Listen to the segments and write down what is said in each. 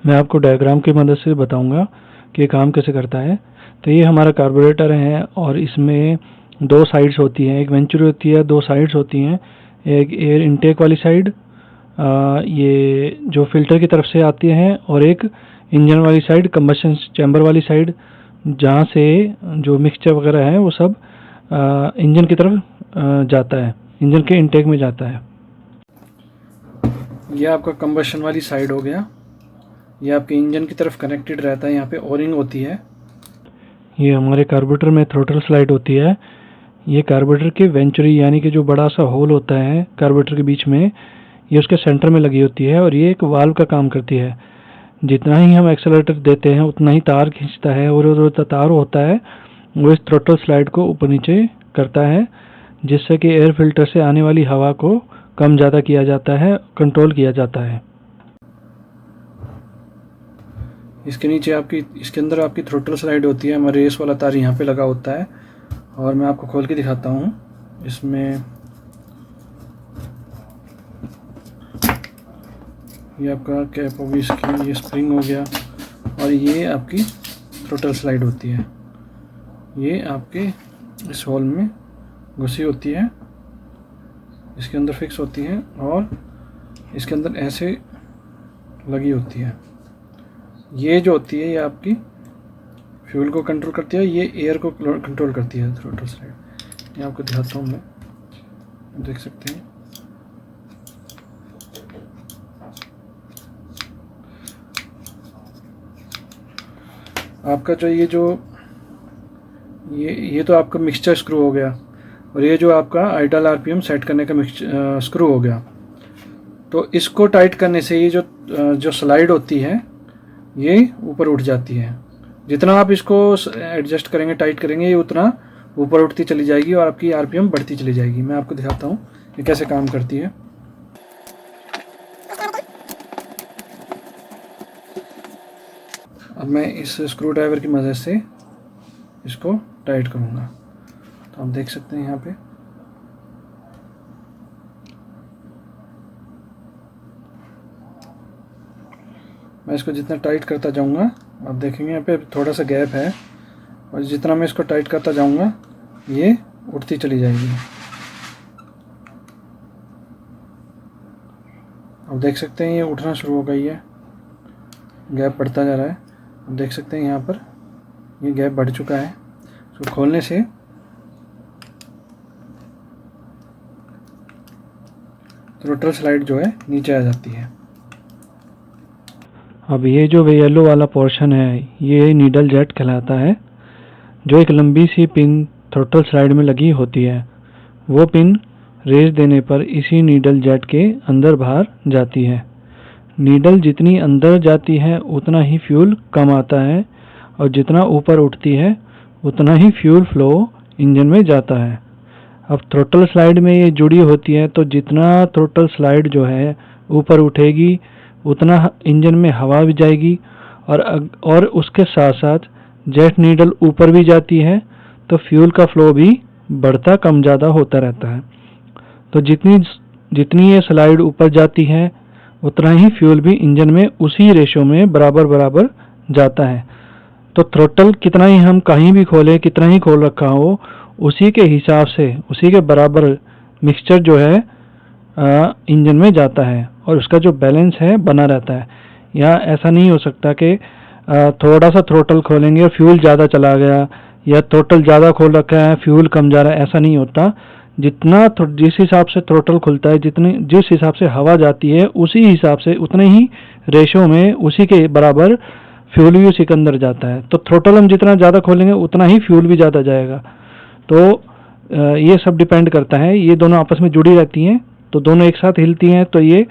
मैं आपको डायग्राम की मदद से बताऊंगा कि ये काम कैसे करता है। तो ये हमारा कार्बोरेटर है और इसमें दो साइड्स होती हैं, एक वेंचुरी होती है, दो साइड्स होती हैं। एक एयर इनटेक वाली साइड, ये जो फिल्टर की तरफ से आती है, और एक इंजन वाली साइड, कंबशन चैम्बर वाली साइड, जहाँ से जो मिक्सचर वगैरह है वो सब इंजन की तरफ जाता है, इंजन के इनटेक में जाता है। ये आपका कंबशन वाली साइड हो गया, ये आपके इंजन की तरफ कनेक्टेड रहता है, यहाँ पे ओरिंग होती है। ये हमारे कार्बोरेटर में थ्रोटल स्लाइड होती है। ये कार्बोरेटर के वेंचुरी यानी कि जो बड़ा सा होल होता है कार्बोरेटर के बीच में, ये उसके सेंटर में लगी होती है और ये एक वाल्व का काम करती है। जितना ही हम एक्सेलरेटर देते हैं उतना ही तार खींचता है, और जो तार होता है वो इस थ्रोटल स्लाइड को ऊपर नीचे करता है, जिससे कि एयर फिल्टर से आने वाली हवा को कम ज़्यादा किया जाता है, कंट्रोल किया जाता है। इसके नीचे इसके अंदर आपकी थ्रोटल स्लाइड होती है। हमारे रेस वाला तार यहाँ पे लगा होता है, और मैं आपको खोल के दिखाता हूँ। इसमें ये आपका कैप होगी, इसकी ये स्प्रिंग हो गया, और ये आपकी थ्रोटल स्लाइड होती है। ये आपके इस होल में घुसी होती है, इसके अंदर फिक्स होती है, और इसके अंदर ऐसे लगी होती है। ये जो होती है ये आपकी फ्यूल को कंट्रोल करती है, ये एयर को कंट्रोल करती है थ्रोटल स्लाइड। ये आपको दिखाता हूँ मैं, देख सकते हैं। आपका जो ये तो आपका मिक्सचर स्क्रू हो गया, और ये जो आपका आइडल आरपीएम सेट करने का स्क्रू हो गया। तो इसको टाइट करने से ये जो स्लाइड होती है ये ऊपर उठ जाती है। जितना आप इसको एडजस्ट करेंगे, टाइट करेंगे, ये उतना ऊपर उठती चली जाएगी और आपकी आरपीएम बढ़ती चली जाएगी। मैं आपको दिखाता हूँ ये कैसे काम करती है। अब मैं इस स्क्रू ड्राइवर की मदद से इसको टाइट करूँगा। तो आप देख सकते हैं यहाँ पे मैं इसको जितना टाइट करता जाऊँगा, आप देखेंगे यहाँ पे थोड़ा सा गैप है, और जितना मैं इसको टाइट करता जाऊँगा ये उठती चली जाएगी। अब देख सकते हैं ये उठना शुरू हो गई है, गैप बढ़ता जा रहा है। अब देख सकते हैं यहाँ पर ये गैप बढ़ चुका है। इसको खोलने से थ्रोटल स्लाइड जो है नीचे आ जाती है। अब ये जो येलो वाला पोर्शन है ये नीडल जेट कहलाता है, जो एक लंबी सी पिन थ्रोटल स्लाइड में लगी होती है। वो पिन रेस देने पर इसी नीडल जेट के अंदर बाहर जाती है। नीडल जितनी अंदर जाती है उतना ही फ्यूल कम आता है, और जितना ऊपर उठती है उतना ही फ्यूल फ्लो इंजन में जाता है। अब थ्रोटल स्लाइड में ये जुड़ी होती है, तो जितना थ्रोटल स्लाइड जो है ऊपर उठेगी उतना इंजन में हवा भी जाएगी, और उसके साथ साथ जेट नीडल ऊपर भी जाती है, तो फ्यूल का फ्लो भी बढ़ता कम ज़्यादा होता रहता है। तो जितनी जितनी ये स्लाइड ऊपर जाती है उतना ही फ्यूल भी इंजन में उसी रेशो में बराबर बराबर जाता है। तो थ्रोटल कितना ही हम कहीं भी खोलें, कितना ही खोल रखा हो, उसी के हिसाब से उसी के बराबर मिक्सचर जो है इंजन में जाता है, और उसका जो बैलेंस है बना रहता है। यहाँ ऐसा नहीं हो सकता कि थोड़ा सा थ्रोटल खोलेंगे और फ्यूल ज़्यादा चला गया, या थ्रोटल ज़्यादा खोल रखा है फ्यूल कम जा रहा है, ऐसा नहीं होता। जिस हिसाब से थ्रोटल खुलता है, जिस हिसाब से हवा जाती है, उसी हिसाब से उतने ही रेशो में उसी के बराबर फ्यूल भी उसी के अंदर जाता है। तो थ्रोटल हम जितना ज़्यादा खोलेंगे उतना ही फ्यूल भी ज़्यादा जाएगा। तो ये सब डिपेंड करता है, ये दोनों आपस में जुड़ी रहती हैं, तो दोनों एक साथ हिलती हैं, तो ये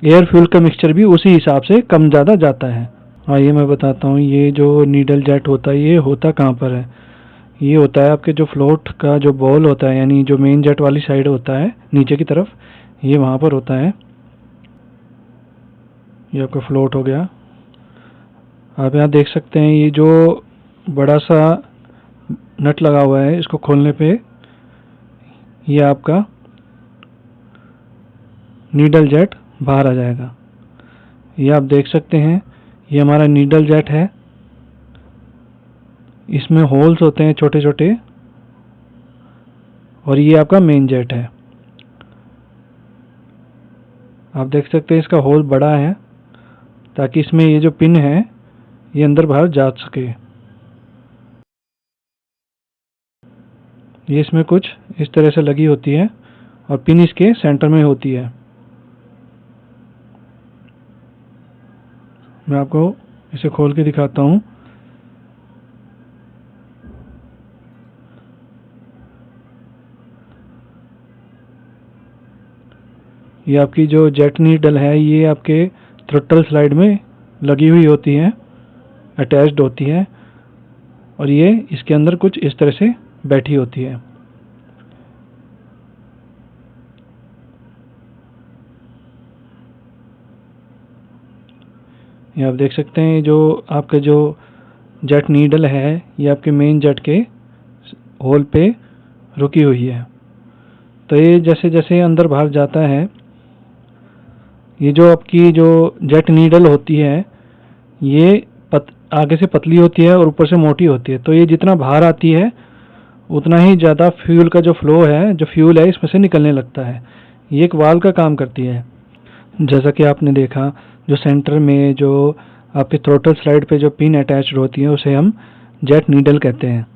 एयर फ्यूल का मिक्सचर भी उसी हिसाब से कम ज़्यादा जाता है। हाँ, ये मैं बताता हूँ। ये जो नीडल जेट होता है ये होता कहाँ पर है? ये होता है आपके जो फ्लोट का जो बॉल होता है, यानी जो मेन जेट वाली साइड होता है नीचे की तरफ, ये वहाँ पर होता है। ये आपका फ्लोट हो गया। आप यहाँ देख सकते हैं ये जो बड़ा सा नट लगा हुआ है, इसको खोलने पे ये आपका नीडल जेट बाहर आ जाएगा। ये आप देख सकते हैं, ये हमारा नीडल जेट है, इसमें होल्स होते हैं छोटे छोटे, और ये आपका मेन जेट है। आप देख सकते हैं इसका होल बड़ा है ताकि इसमें ये जो पिन है ये अंदर बाहर जा सके। ये इसमें कुछ इस तरह से लगी होती है और पिन इसके सेंटर में होती है। मैं आपको इसे खोल के दिखाता हूँ। ये आपकी जो जेट नीडल है ये आपके थ्रॉटल स्लाइड में लगी हुई होती है, अटैच्ड होती है, और ये इसके अंदर कुछ इस तरह से बैठी होती है। ये आप देख सकते हैं जो आपका जो जेट नीडल है ये आपके मेन जेट के होल पे रुकी हुई है। तो ये जैसे जैसे अंदर बाहर जाता है, ये जो आपकी जो जेट नीडल होती है ये आगे से पतली होती है और ऊपर से मोटी होती है। तो ये जितना बाहर आती है उतना ही ज़्यादा फ्यूल का जो फ्लो है, जो फ्यूल है इसमें से निकलने लगता है। ये एक वाल्व का काम करती है। जैसा कि आपने देखा जो सेंटर में जो आपके थ्रोटल स्लाइड पे जो पिन अटैच्ड होती है उसे हम जेट नीडल कहते हैं,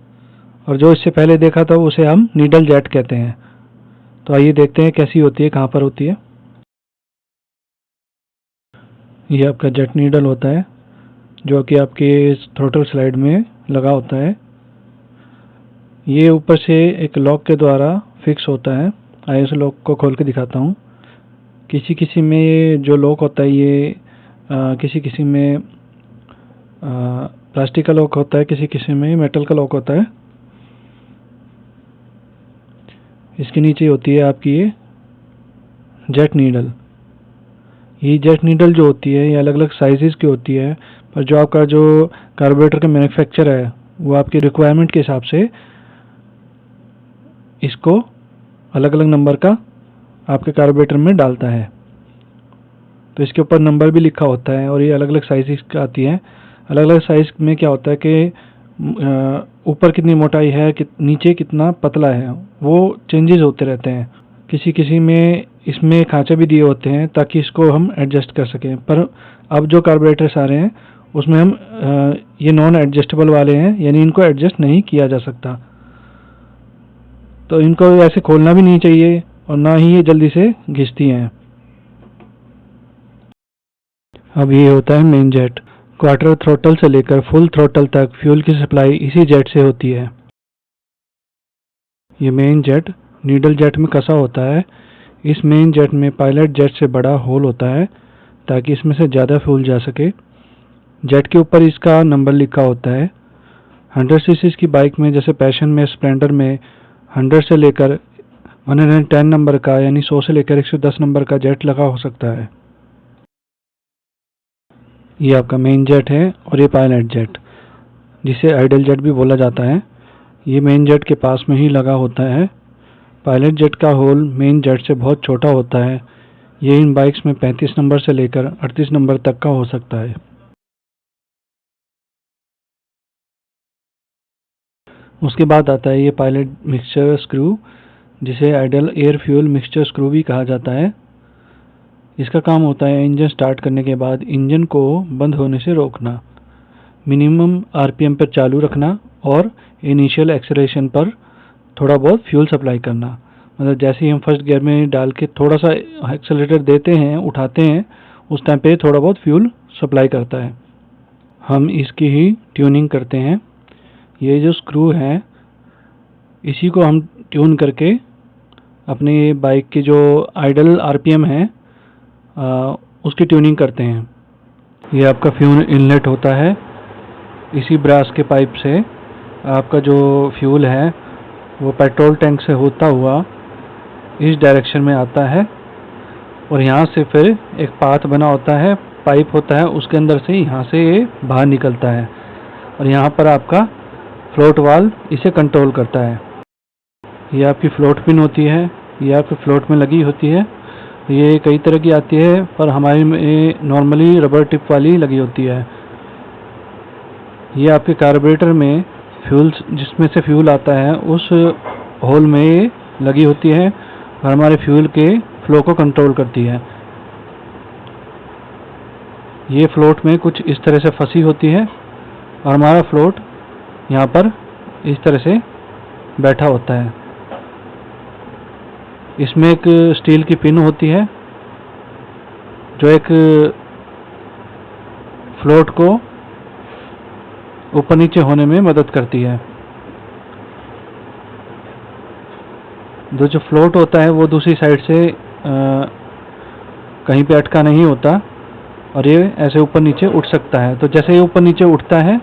और जो इससे पहले देखा था उसे हम नीडल जेट कहते हैं। तो आइए देखते हैं कैसी होती है, कहाँ पर होती है। ये आपका जेट नीडल होता है जो कि आपके थ्रोटल स्लाइड में लगा होता है। ये ऊपर से एक लॉक के द्वारा फिक्स होता है। आइए इस लॉक को खोल के दिखाता हूँ। किसी किसी में जो लॉक होता है ये किसी किसी में प्लास्टिक का लॉक होता है, किसी किसी में मेटल का लॉक होता है। इसके नीचे होती है आपकी ये जेट नीडल। ये जेट नीडल जो होती है ये अलग अलग साइजेस की होती है, पर जो आपका जो कार्बोरेटर का मैन्युफैक्चर है वो आपकी रिक्वायरमेंट के हिसाब से इसको अलग अलग नंबर का आपके कार्बोरेटर में डालता है। तो इसके ऊपर नंबर भी लिखा होता है और ये अलग अलग साइज का आती है। अलग अलग साइज में क्या होता है कि ऊपर कितनी मोटाई है, नीचे कितना पतला है, वो चेंजेस होते रहते हैं। किसी किसी में इसमें खांचे भी दिए होते हैं ताकि इसको हम एडजस्ट कर सकें, पर अब जो कार्बोरेटर्स आ रहे हैं उसमें हम ये नॉन एडजस्टेबल वाले हैं, यानी इनको एडजस्ट नहीं किया जा सकता। तो इनको ऐसे खोलना भी नहीं चाहिए और ना ही ये जल्दी से घिसती हैं। अब ये होता है मेन जेट। क्वार्टर थ्रोटल से लेकर फुल थ्रोटल तक फ्यूल की सप्लाई इसी जेट से होती है। ये मेन जेट नीडल जेट में कसा होता है। इस मेन जेट में पायलट जेट से बड़ा होल होता है ताकि इसमें से ज़्यादा फ्यूल जा सके। जेट के ऊपर इसका नंबर लिखा होता है। 100 सीसी की बाइक में जैसे पैशन में, स्प्लेंडर में 100 से लेकर 110 नंबर का, यानी 100 से लेकर 110 नंबर का जेट लगा हो सकता है। ये आपका मेन जेट है और ये पायलट जेट, जिसे आइडल जेट भी बोला जाता है, ये मेन जेट के पास में ही लगा होता है। पायलट जेट का होल मेन जेट से बहुत छोटा होता है। ये इन बाइक्स में 35 नंबर से लेकर 38 नंबर तक का हो सकता है। उसके बाद आता है ये पायलट मिक्सचर स्क्रू, जिसे idle air fuel mixture screw भी कहा जाता है। इसका काम होता है इंजन स्टार्ट करने के बाद इंजन को बंद होने से रोकना, मिनिमम आरपीएम पर चालू रखना और इनिशियल एक्सेलरेशन पर थोड़ा बहुत फ्यूल सप्लाई करना। मतलब जैसे ही हम फर्स्ट गियर में डाल के थोड़ा सा एक्सेलरेटर देते हैं, उठाते हैं, उस टाइम पे थोड़ा बहुत फ्यूल सप्लाई करता है। हम इसकी ही ट्यूनिंग करते हैं। ये जो स्क्रू है इसी को हम ट्यून करके अपनी बाइक की जो आइडल आरपीएम है उसकी ट्यूनिंग करते हैं। ये आपका फ्यूल इनलेट होता है। इसी ब्रास के पाइप से आपका जो फ्यूल है वो पेट्रोल टैंक से होता हुआ इस डायरेक्शन में आता है और यहाँ से फिर एक पाथ बना होता है, पाइप होता है, उसके अंदर से यहाँ से ये बाहर निकलता है और यहाँ पर आपका फ्लोट वाल्व इसे कंट्रोल करता है। ये आपकी फ्लोट पिन होती है, ये आपके फ्लोट में लगी होती है। ये कई तरह की आती है पर हमारी में नॉर्मली रबर टिप वाली लगी होती है। ये आपके कार्बोरेटर में फ्यूल, जिसमें से फ्यूल आता है, उस होल में ये लगी होती है और हमारे फ्यूल के फ्लो को कंट्रोल करती है। ये फ्लोट में कुछ इस तरह से फंसी होती है और हमारा फ्लोट यहाँ पर इस तरह से बैठा होता है। इसमें एक स्टील की पिन होती है जो एक फ्लोट को ऊपर नीचे होने में मदद करती है। जो फ्लोट होता है वो दूसरी साइड से कहीं पे अटका नहीं होता और ये ऐसे ऊपर नीचे उठ सकता है। तो जैसे ये ऊपर नीचे उठता है,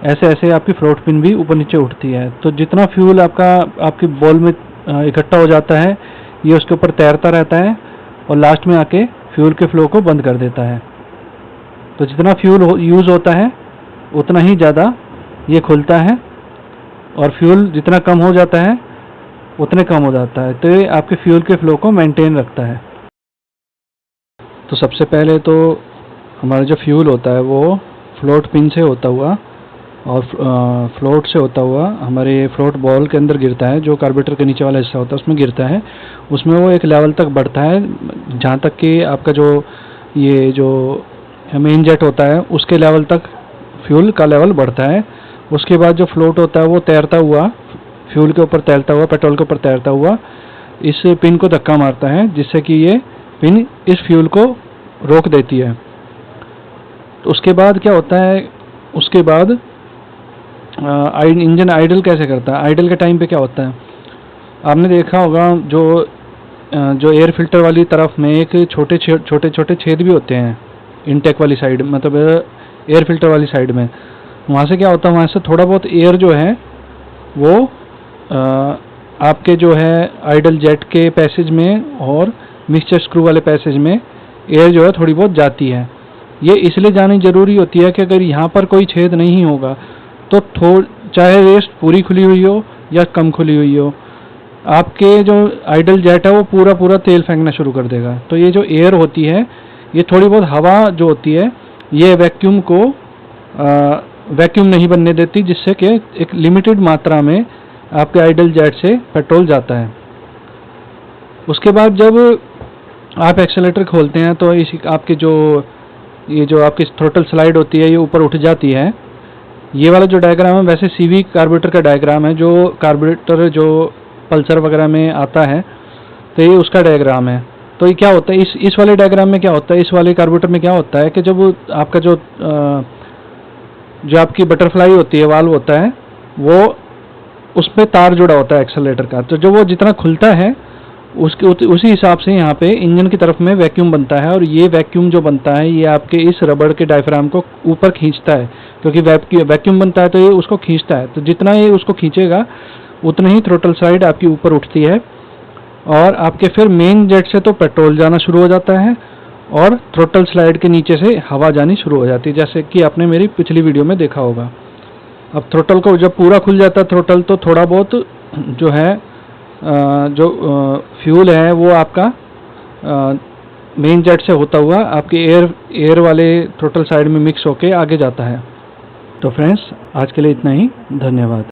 ऐसे ऐसे आपकी फ्लोट पिन भी ऊपर नीचे उठती है। तो जितना फ्यूल आपकी बॉल में इकट्ठा हो जाता है, ये उसके ऊपर तैरता रहता है और लास्ट में आके फ्यूल के फ्लो को बंद कर देता है। तो जितना फ्यूल यूज़ होता है उतना ही ज़्यादा ये खुलता है और फ्यूल जितना कम हो जाता है उतने कम हो जाता है। तो ये आपके फ्यूल के फ्लो को मेंटेन रखता है। तो सबसे पहले तो हमारा जो फ्यूल होता है वो फ्लोट पिन से होता हुआ और फ्लोट से होता हुआ हमारे फ्लोट बॉल के अंदर गिरता है, जो कार्बोरेटर के नीचे वाला हिस्सा होता है उसमें गिरता है। उसमें वो एक लेवल तक बढ़ता है जहाँ तक कि आपका जो मेन जेट होता है उसके लेवल तक फ्यूल का लेवल बढ़ता है। उसके बाद जो फ्लोट होता है वो तैरता हुआ, फ्यूल के ऊपर तैरता हुआ, पेट्रोल के ऊपर तैरता हुआ इस पिन को धक्का मारता है, जिससे कि ये पिन इस फ्यूल को रोक देती है। तो उसके बाद क्या होता है, उसके बाद इंजन आइडल कैसे करता है। आइडल के टाइम पे क्या होता है, आपने देखा होगा जो एयर फिल्टर वाली तरफ में एक छोटे छोटे छेद भी होते हैं इनटेक वाली साइड, मतलब एयर फिल्टर वाली साइड में। वहाँ से क्या होता है, वहाँ से थोड़ा बहुत एयर जो है वो आपके जो है आइडल जेट के पैसेज में और मिक्सचर स्क्रू वाले पैसेज में एयर जो है थोड़ी बहुत जाती है। ये इसलिए जानी ज़रूरी होती है कि अगर यहाँ पर कोई छेद नहीं होगा तो चाहे रेस पूरी खुली हुई हो या कम खुली हुई हो, आपके जो आइडल जेट है वो पूरा तेल फेंकना शुरू कर देगा। तो ये जो एयर होती है, ये थोड़ी बहुत हवा जो होती है, ये वैक्यूम को वैक्यूम नहीं बनने देती, जिससे कि एक लिमिटेड मात्रा में आपके आइडल जेट से पेट्रोल जाता है। उसके बाद जब आप एक्सेलेरेटर खोलते हैं तो आपके ये जो आपकी थ्रोटल स्लाइड होती है ये ऊपर उठ जाती है। ये वाला जो डायग्राम है वैसे सीवी कार्बोरेटर का डायग्राम है, जो कार्बोरेटर जो पल्सर वगैरह में आता है, तो ये उसका डायग्राम है। तो ये क्या होता है, इस वाले डायग्राम में क्या होता है, इस वाले कार्बोरेटर में क्या होता है कि जब आपका जो आपकी बटरफ्लाई होती है, वाल्व होता है, वो उस पर तार जुड़ा होता है एक्सेलरेटर का। तो जो वो जितना खुलता है उसी हिसाब से यहाँ पे इंजन की तरफ में वैक्यूम बनता है, और ये वैक्यूम जो बनता है ये आपके इस रबड़ के डायफ्राम को ऊपर खींचता है, क्योंकि वैक्यूम बनता है तो ये उसको खींचता है। तो जितना ये उसको खींचेगा उतनी ही थ्रोटल साइड आपकी ऊपर उठती है, और आपके फिर मेन जेट से तो पेट्रोल जाना शुरू हो जाता है और थ्रोटल स्लाइड के नीचे से हवा जानी शुरू हो जाती है, जैसे कि आपने मेरी पिछली वीडियो में देखा होगा। अब थ्रोटल को जब पूरा खुल जाता है थ्रोटल, तो थोड़ा बहुत जो है फ्यूल है वो आपका मेन जेट से होता हुआ आपके एयर वाले थ्रोटल साइड में मिक्स होके आगे जाता है। तो फ्रेंड्स, आज के लिए इतना ही। धन्यवाद।